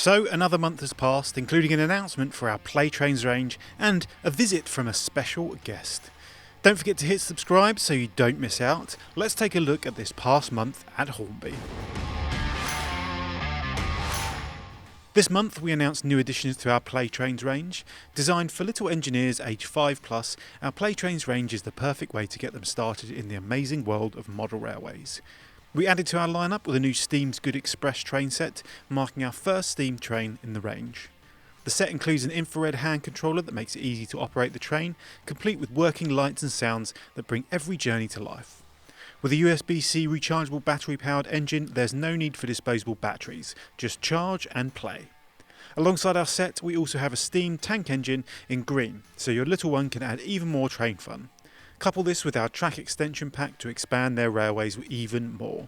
So another month has passed, including an announcement for our Playtrains range and a visit from a special guest. Don't forget to hit subscribe so you don't miss out. Let's take a look at this past month at Hornby. This month we announced new additions to our Playtrains range. Designed for little engineers aged 5+, our Playtrains range is the perfect way to get them started in the amazing world of model railways. We added to our lineup with a new Steam's Good Express train set, marking our first steam train in the range. The set includes an infrared hand controller that makes it easy to operate the train, complete with working lights and sounds that bring every journey to life. With a USB-C rechargeable battery-powered engine, there's no need for disposable batteries, just charge and play. Alongside our set, we also have a steam tank engine in green, so your little one can add even more train fun. Couple this with our track extension pack to expand their railways even more.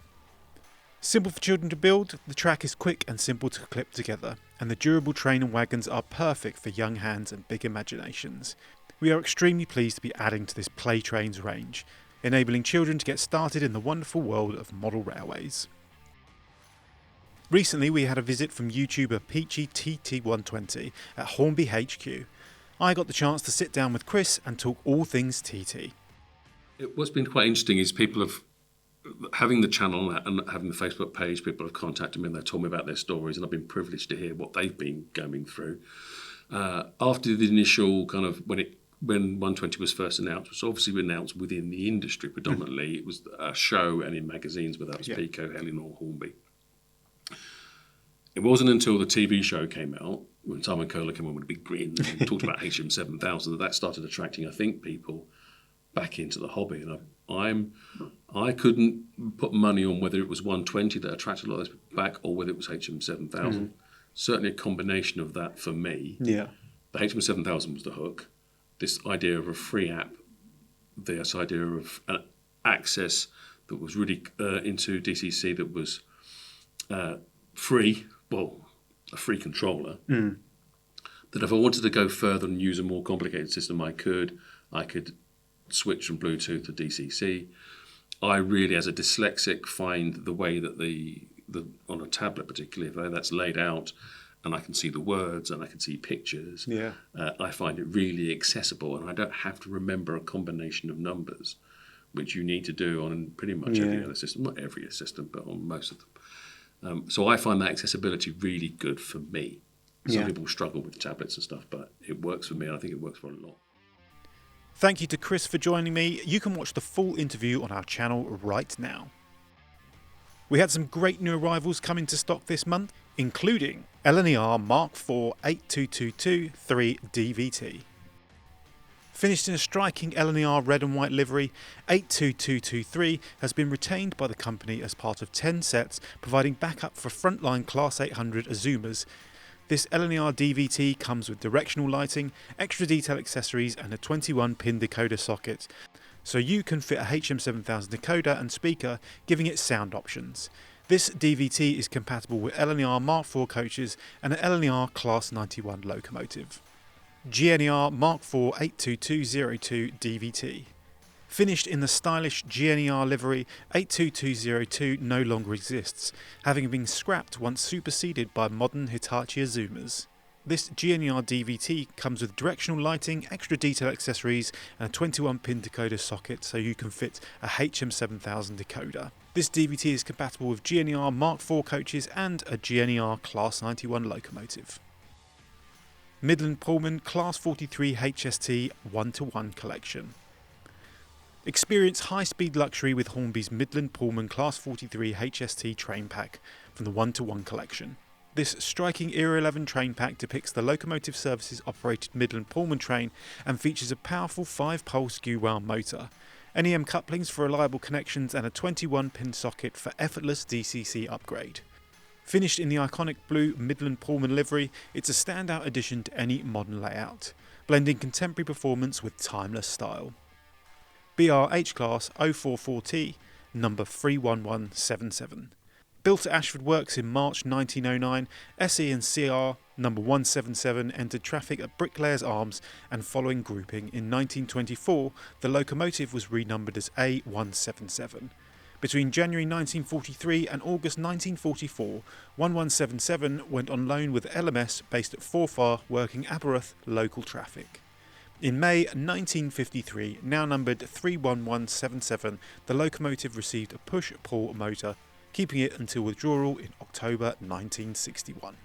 Simple for children to build, the track is quick and simple to clip together, and the durable train and wagons are perfect for young hands and big imaginations. We are extremely pleased to be adding to this Playtrains range, enabling children to get started in the wonderful world of model railways. Recently we had a visit from YouTuber Peachy TT120 at Hornby HQ. I got the chance to sit down with Chris and talk all things TT. What's been quite interesting is people have, having the channel and having the Facebook page, people have contacted me and they've told me about their stories, and I've been privileged to hear what they've been going through. After the initial kind of, when 120 was first announced, it was obviously announced within the industry predominantly. It was a show and in magazines, whether that was Pico, LNER, Hornby. It wasn't until the TV show came out, when Simon Kohler came on with a big grin and talked about HM7000, that started attracting, I think, people back into the hobby. And I couldn't put money on whether it was 120 that attracted a lot of those people back or whether it was HM7000. Certainly a combination of that for me. Yeah. The HM7000 was the hook. This idea of a free app, this idea of an access that was really into DCC that was free, well, a free controller, that if I wanted to go further and use a more complicated system, I could switch from Bluetooth to DCC. I really, as a dyslexic, find the way that the on a tablet particularly, if that's laid out and I can see the words and I can see pictures, I find it really accessible, and I don't have to remember a combination of numbers, which you need to do on pretty much every other system, not every system, but on most of them. So I find that accessibility really good for me. Some people struggle with tablets and stuff, but it works for me, and I think it works for a lot. Thank you to Chris for joining me. You can watch the full interview on our channel right now. We had some great new arrivals come into stock this month, including LNER Mk4 82223 DVT. Finished in a striking LNER red and white livery, 82223 has been retained by the company as part of 10 sets, providing backup for frontline Class 800 Azumas. This LNER DVT comes with directional lighting, extra detail accessories and a 21-pin decoder socket, so you can fit a HM7000 decoder and speaker, giving it sound options. This DVT is compatible with LNER Mk4 coaches and an LNER Class 91 locomotive. GNER Mk4 82202 DVT. Finished in the stylish GNER livery, 82202 no longer exists, having been scrapped once superseded by modern Hitachi Azumas. This GNER DVT comes with directional lighting, extra detail accessories and a 21-pin decoder socket, so you can fit a HM7000 decoder. This DVT is compatible with GNER Mk4 coaches and a GNER Class 91 locomotive. Midland Pullman Class 43 HST 1-to-1 collection. Experience high-speed luxury with Hornby's Midland Pullman Class 43 HST train pack from the 1-to-1 collection. This striking Era 11 train pack depicts the Locomotive Services operated Midland Pullman train and features a powerful 5-pole skew-wound motor, NEM couplings for reliable connections and a 21-pin socket for effortless DCC upgrade. Finished in the iconic blue Midland Pullman livery, it's a standout addition to any modern layout, blending contemporary performance with timeless style. BR H-Class 044T, number 31177. Built at Ashford Works in March 1909, SE and CR number 177 entered traffic at Bricklayers Arms, and following grouping in 1924, the locomotive was renumbered as A177. Between January 1943 and August 1944, 1177 went on loan with LMS based at Forfar, working Aberystwyth local traffic. In May 1953, now numbered 31177, the locomotive received a push-pull motor, keeping it until withdrawal in October 1961.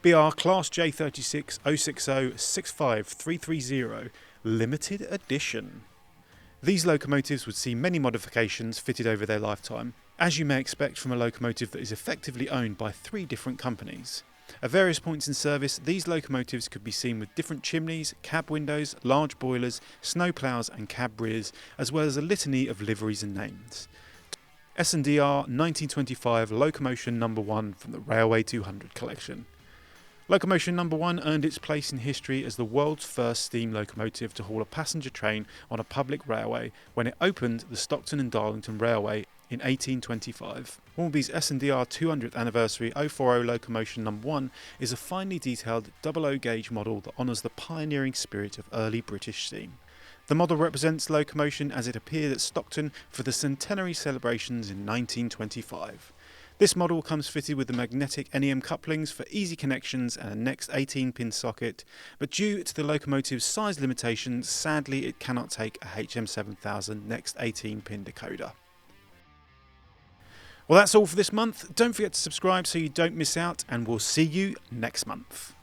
BR Class J36 060 65330 Limited Edition. These locomotives would see many modifications fitted over their lifetime, as you may expect from a locomotive that is effectively owned by 3 different companies. At various points in service, these locomotives could be seen with different chimneys, cab windows, large boilers, snowploughs and cab rears, as well as a litany of liveries and names. S&DR 1925 Locomotion No. 1 from the Railway 200 collection. Locomotion No. 1 earned its place in history as the world's first steam locomotive to haul a passenger train on a public railway when it opened the Stockton and Darlington Railway in 1825. Hornby's S&DR 200th anniversary 040 Locomotion No. 1 is a finely detailed 00 gauge model that honours the pioneering spirit of early British steam. The model represents Locomotion as it appeared at Stockton for the centenary celebrations in 1925. This model comes fitted with the magnetic NEM couplings for easy connections and a next 18-pin socket, but due to the locomotive's size limitations, sadly it cannot take a HM7000 next 18-pin decoder. Well, that's all for this month. Don't forget to subscribe so you don't miss out, and we'll see you next month.